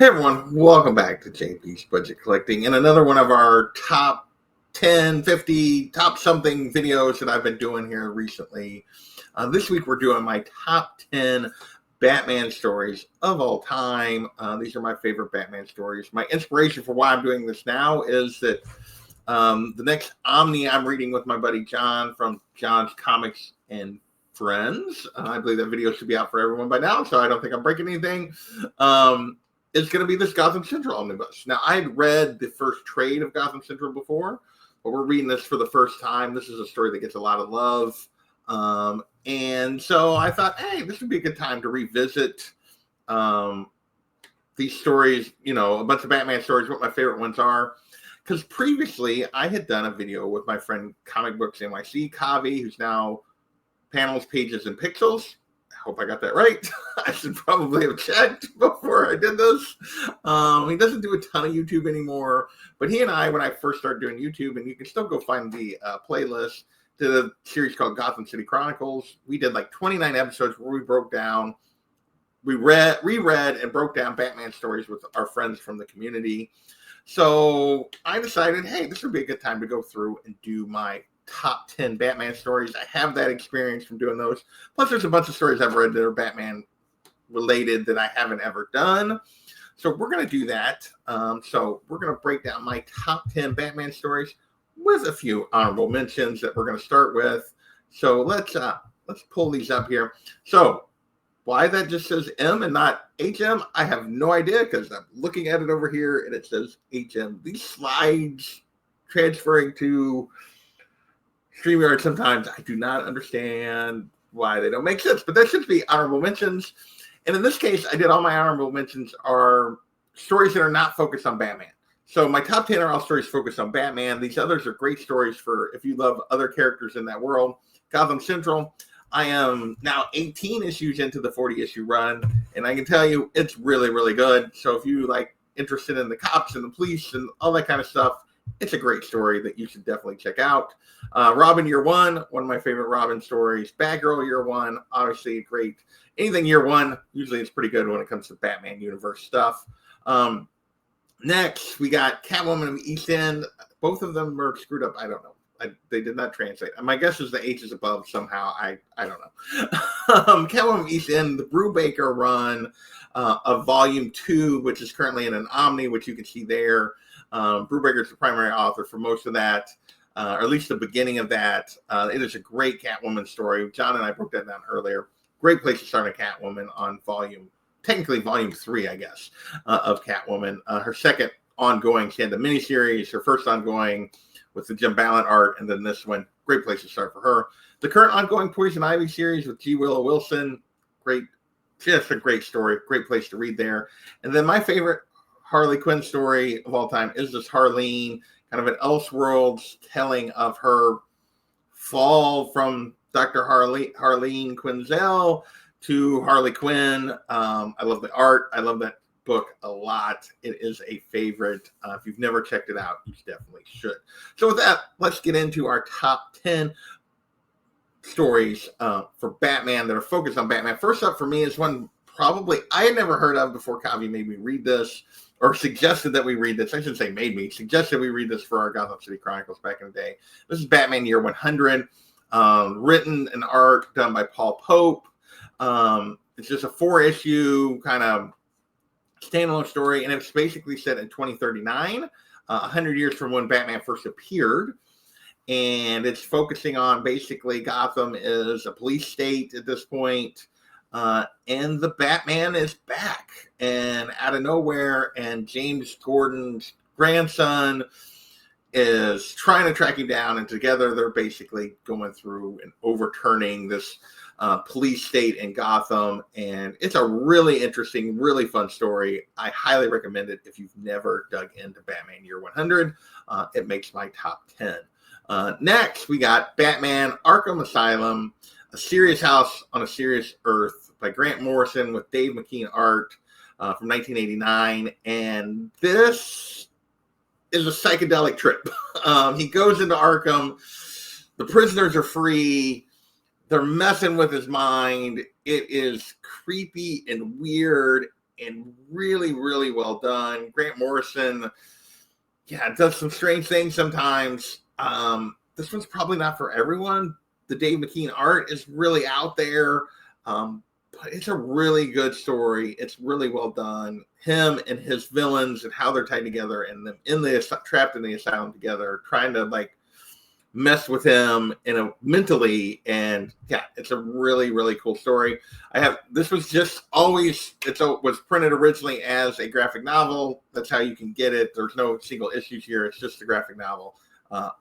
Hey everyone, welcome back to JP's Budget Collecting and another one of our top 10, 50, top something videos that I've been doing here recently. This week we're doing my top 10 Batman stories of all time. These are my favorite Batman stories. My inspiration for why I'm doing this now is that the next Omni I'm reading with my buddy John from John's Comics and Friends. I believe that video should be out for everyone by now, so I don't think I'm breaking anything. It's going to be this Gotham Central omnibus. Now, I had read the first trade of Gotham Central before, but we're reading this for the first time. This is a story that gets a lot of love. And so I thought, hey, this would be a good time to revisit these stories, a bunch of Batman stories, what my favorite ones are. Because previously, I had done a video with my friend Comic Books NYC, Kavi, who's now Panels, Pages, and Pixels. Hope I got that right. I should probably have checked before I did this. He doesn't do a ton of YouTube anymore, but he and I, when I first started doing YouTube, and you can still go find the playlist, did a series called Gotham City Chronicles. We did like 29 episodes where we broke down, reread, and broke down Batman stories with our friends from the community. So I decided, hey, this would be a good time to go through and do my top 10 Batman stories. I have that experience from doing those. Plus, there's a bunch of stories I've read that are Batman related that I haven't ever done. So we're going to do that. So we're going to break down my top 10 Batman stories with a few honorable mentions that we're going to start with. So let's pull these up here. So why that just says M and not HM, I have no idea because I'm looking at it over here and it says HM. These slides transferring to StreamYard sometimes I do not understand why they don't make sense, but that should be honorable mentions. And in this case, I did all my honorable mentions are stories that are not focused on Batman. So my top 10 are all stories focused on Batman. These others are great stories for if you love other characters in that world. Gotham Central, I am now 18 issues into the 40-issue run, and I can tell you it's really, really good. So if you like interested in the cops and the police and all that kind of stuff, it's a great story that you should definitely check out. Robin Year One, one of my favorite Robin stories. Batgirl Year One, obviously great. Anything Year One, usually it's pretty good when it comes to Batman universe stuff. Next, we got Catwoman of East End. Both of them are screwed up. I don't know. They did not translate. My guess is the H is above somehow. I don't know. Catwoman of East End, the Brubaker run of Volume 2, which is currently in an Omni, which you can see there. Brubaker is the primary author for most of that, or at least the beginning of that. It is a great Catwoman story. John and I broke that down earlier. Great place to start a Catwoman on technically volume 3, I guess, of Catwoman. Her second ongoing, she had the miniseries, her first ongoing with the Jim Ballant art, and then this one, great place to start for her. The current ongoing Poison Ivy series with G. Willow Wilson, great, just a great story, great place to read there. And then my favorite Harley Quinn story of all time is this Harleen, kind of an Elseworlds telling of her fall from Dr. Harleen Quinzel to Harley Quinn. I love the art. I love that book a lot. It is a favorite. If you've never checked it out, you definitely should. So with that, let's get into our top 10 stories for Batman that are focused on Batman. First up for me is one probably I had never heard of before Kavi made me read this, or suggested that we read this. I should say made me. Suggested we read this for our Gotham City Chronicles back in the day. This is Batman Year 100, written and art done by Paul Pope. It's just a 4-issue kind of standalone story, and it's basically set in 2039, 100 years from when Batman first appeared. And it's focusing on basically Gotham is a police state at this point. And the Batman is back and out of nowhere, and James Gordon's grandson is trying to track him down, and together they're basically going through and overturning this police state in Gotham. And it's a really interesting, really fun story. I highly recommend it if you've never dug into Batman Year 100. It makes my top 10. Next, we got Batman Arkham Asylum, A Serious House on a Serious Earth by Grant Morrison with Dave McKean art from 1989. And this is a psychedelic trip. He goes into Arkham. The prisoners are free. They're messing with his mind. It is creepy and weird. and really, really well done. Grant Morrison, does some strange things sometimes. This one's probably not for everyone. The Dave McKean art is really out there, but it's a really good story. It's really well done. Him and his villains and how they're tied together, and them trapped in the asylum together, trying to like mess with him mentally. And it's a really, really cool story. This was just always, was printed originally as a graphic novel. That's how you can get it. There's no single issues here. It's just a graphic novel.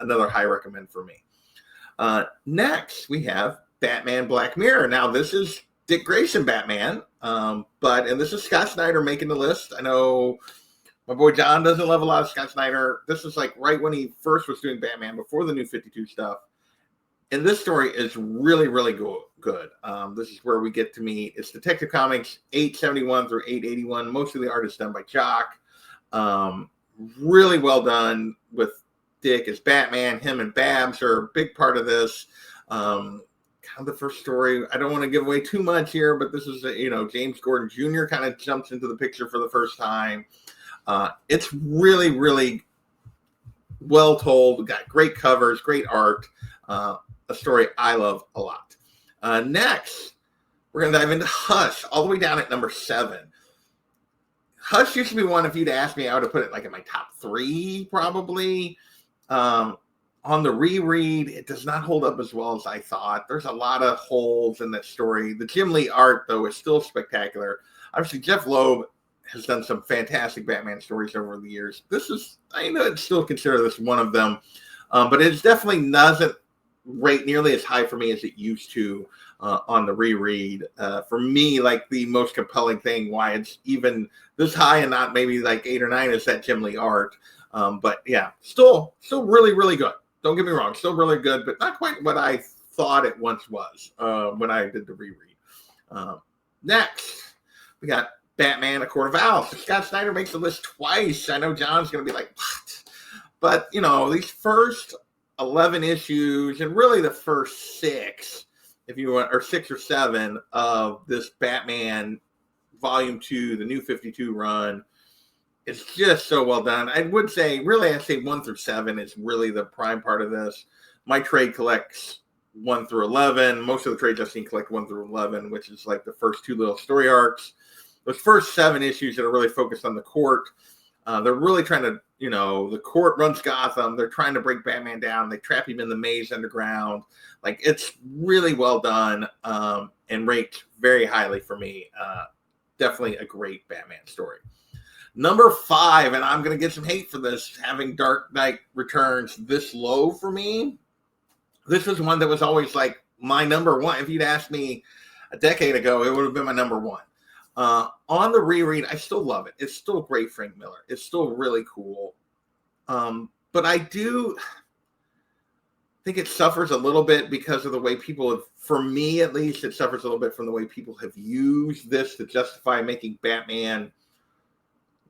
Another high recommend for me. Next we have Batman Black Mirror. Now this is Dick Grayson Batman, and this is Scott Snyder making the list. I know my boy John doesn't love a lot of Scott Snyder. This is like right when he first was doing Batman, before the New 52 stuff. And this story is really, really good. This is where we get to meet. It's Detective Comics 871 through 881. Most of the art is done by Jock. Really well done with Dick as Batman. Him and Babs are a big part of this. Kind of the first story. I don't want to give away too much here, but this is, James Gordon Jr. kind of jumps into the picture for the first time. It's really, really well told. We've got great covers, great art. A story I love a lot. Next, we're going to dive into Hush, all the way down at number 7. Hush used to be one, if you'd asked me, I would have put it like in my top 3, probably. On the reread, it does not hold up as well as I thought. There's a lot of holes in that story. The Jim Lee art, though, is still spectacular. Obviously, Jeff Loeb has done some fantastic Batman stories over the years. I know I'd still consider this one of them, but it definitely doesn't rate nearly as high for me as it used to on the reread. For me, like the most compelling thing, why it's even this high and not maybe like 8 or 9, is that Jim Lee art. But still really, really good. Don't get me wrong, still really good, but not quite what I thought it once was when I did the reread. Next, we got Batman: A Court of Owls. Scott Snyder makes the list twice. I know John's going to be like, what? But, these first 11 issues, and really the first 6, if you want, or 6 or 7 of this Batman Volume 2, the New 52 run, it's just so well done. I would say, really, I'd say 1 through 7 is really the prime part of this. My trade collects 1 through 11. Most of the trades I've seen collect 1 through 11, which is like the first 2 little story arcs. Those first 7 issues that are really focused on the court. They're really trying to, the court runs Gotham. They're trying to break Batman down. They trap him in the maze underground. Like, it's really well done and ranked very highly for me. Definitely a great Batman story. Number 5, and I'm going to get some hate for this, having Dark Knight Returns this low for me. This was one that was always like my number 1. If you'd asked me a decade ago, it would have been my number 1. On the reread, I still love it. It's still great Frank Miller. It's still really cool. But I do think it suffers a little bit because of the way people have, for me at least, it suffers a little bit from the way people have used this to justify making Batman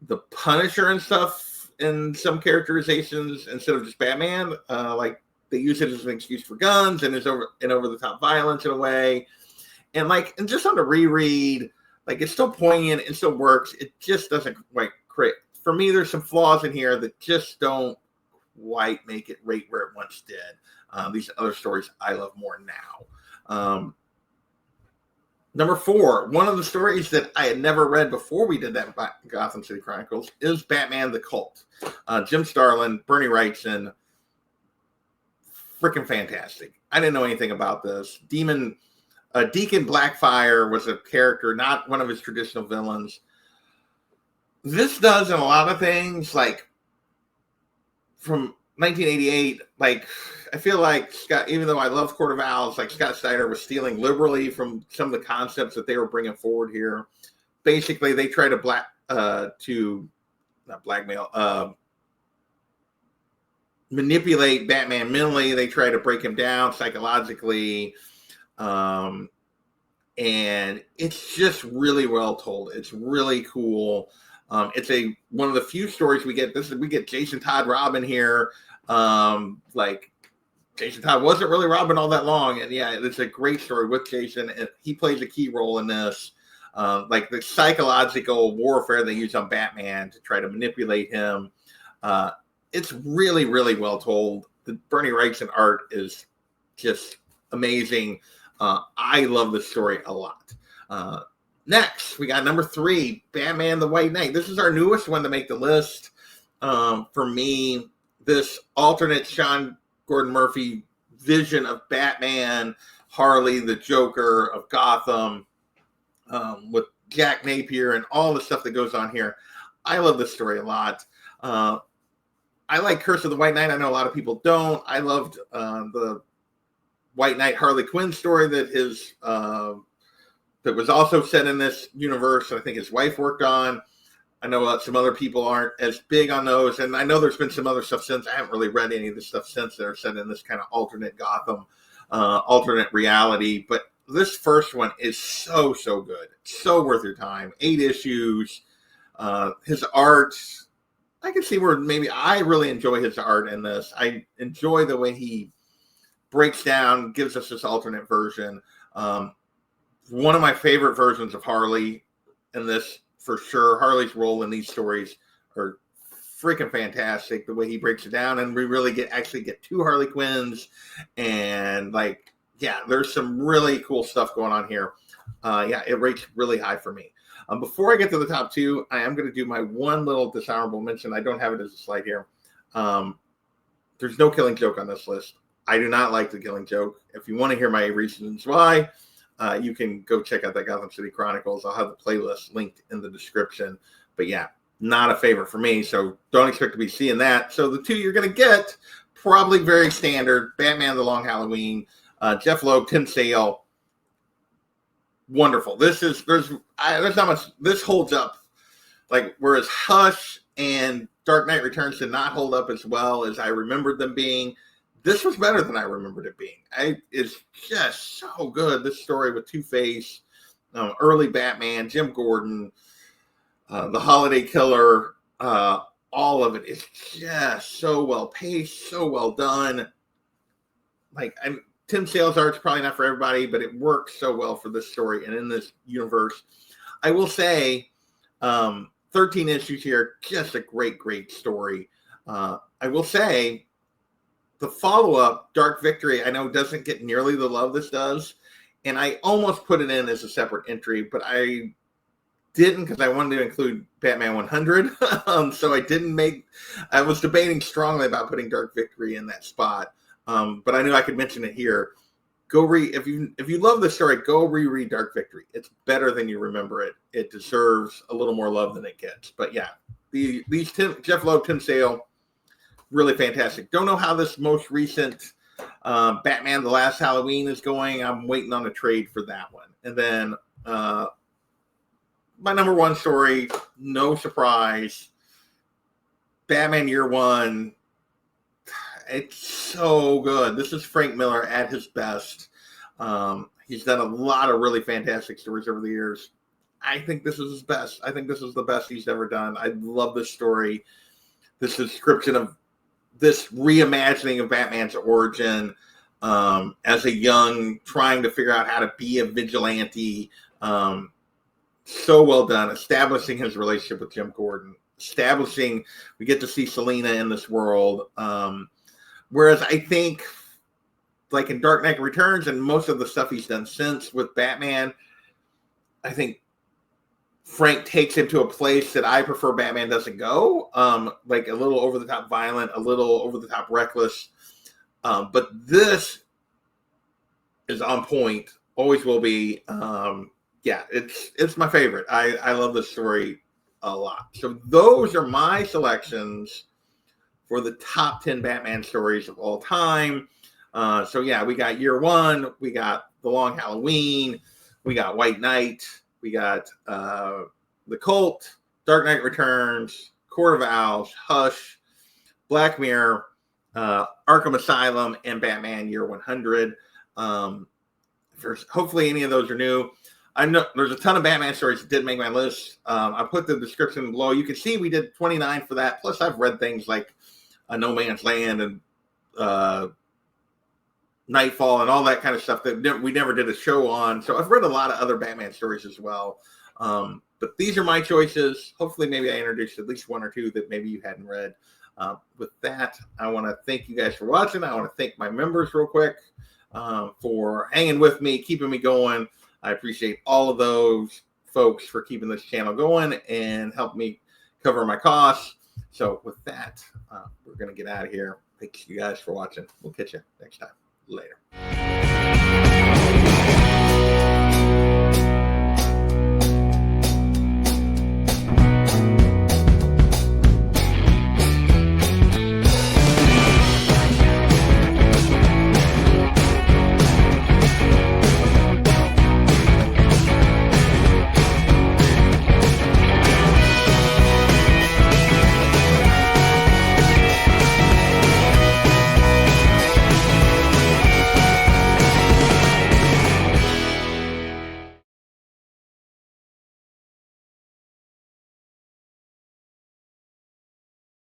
the Punisher and stuff in some characterizations instead of just Batman. Like they use it as an excuse for guns and over the top violence in a way. And just on the reread, like it's still poignant, it still works. It just doesn't quite create. For me, there's some flaws in here that just don't quite make it rate where it once did. These other stories I love more now. Number 4, one of the stories that I had never read before we did that Gotham City Chronicles is Batman the Cult. Jim Starlin, Bernie Wrightson, freaking fantastic. I didn't know anything about this. Deacon Blackfire was a character, not one of his traditional villains. This does in a lot of things, like from 1988, like I feel like Scott, even though I love Court of Owls, like Scott Snyder was stealing liberally from some of the concepts that they were bringing forward here. Basically, they try to manipulate Batman mentally. They try to break him down psychologically. And it's just really well told. It's really cool. It's one of the few stories we get. We get Jason Todd Robin here. Like Jason Todd wasn't really Robin all that long, and it's a great story with Jason, and he plays a key role in this. like the psychological warfare they use on Batman to try to manipulate him. It's really, really well told. The Bernie Wrightson art is just amazing. I love this story a lot. Next, we got number 3, Batman the White Knight. This is our newest one to make the list. For me, this alternate Sean Gordon Murphy vision of Batman, Harley, the Joker of Gotham, with Jack Napier and all the stuff that goes on here. I love this story a lot. I like Curse of the White Knight. I know a lot of people don't. I loved the White Knight Harley Quinn story that was also set in this universe. I think his wife worked on. I know some other people aren't as big on those, and I know there's been some other stuff since. I haven't really read any of the stuff since that are set in this kind of alternate Gotham, alternate reality. But this first one is so good, so worth your time. 8 issues. His art, I can see where maybe I really enjoy his art in this. I enjoy the way he breaks down, gives us this alternate version. One of my favorite versions of Harley in this, for sure. Harley's role in these stories are freaking fantastic. The way he breaks it down, and we really actually get 2 Harley Quinns, and there's some really cool stuff going on here. It rates really high for me. Before I get to the top 2, I am going to do my one little dishonorable mention. I don't have it as a slide here. There's no Killing Joke on this list. I do not like the Killing Joke. If you want to hear my reasons why, you can go check out the Gotham City Chronicles. I'll have the playlist linked in the description. But not a favorite for me, so don't expect to be seeing that. So the 2 you're going to get, probably very standard. Batman: The Long Halloween, Jeff Loeb, Tim Sale. Wonderful. There's not much. This holds up. Like, whereas Hush and Dark Knight Returns did not hold up as well as I remembered them being, this was better than I remembered it being. It's just so good. This story with Two-Face, early Batman, Jim Gordon, the Holiday Killer, all of it is just so well paced, so well done. Tim Sale's art's probably not for everybody, but it works so well for this story and in this universe. I will say, 13 issues here, just a great story. I will say, the follow-up, Dark Victory, I know doesn't get nearly the love this does, and I almost put it in as a separate entry, but I didn't because I wanted to include Batman 100. So I was debating strongly about putting Dark Victory in that spot, but I knew I could mention it here. If you love the story, go reread Dark Victory. It's better than you remember it. It deserves a little more love than it gets. But these Jeff Loeb, Tim Sale, really fantastic. Don't know how this most recent Batman: The Last Halloween is going. I'm waiting on a trade for that one. And then my number 1 story, no surprise, Batman Year One. It's so good. This is Frank Miller at his best. He's done a lot of really fantastic stories over the years. I think this is his best. I think this is the best he's ever done. I love this story. This description of this reimagining of Batman's origin as a young, trying to figure out how to be a vigilante. So well done. Establishing his relationship with Jim Gordon. We get to see Selina in this world. Whereas I think, like in Dark Knight Returns and most of the stuff he's done since with Batman, I think Frank takes him to a place that I prefer Batman doesn't go, like a little over-the-top violent, a little over-the-top reckless. But this is on point, always will be. It's my favorite. I love this story a lot. So those are my selections for the top 10 Batman stories of all time. We got Year One, we got The Long Halloween, we got White Knight, we got The Cult, Dark Knight Returns, Court of Owls, Hush, Black Mirror, Arkham Asylum, and Batman Year 100. Hopefully any of those are new. I know there's a ton of Batman stories that didn't make my list. I put the description below. You can see we did 29 for that. Plus, I've read things like No Man's Land and Nightfall and all that kind of stuff that we never did a show on. So I've read a lot of other Batman stories as well. But these are my choices. Hopefully, maybe I introduced at least one or two that maybe you hadn't read. With that, I want to thank you guys for watching. I want to thank my members real quick for hanging with me, keeping me going. I appreciate all of those folks for keeping this channel going and help me cover my costs. So with that, we're going to get out of here. Thank you guys for watching. We'll catch you next time. Later.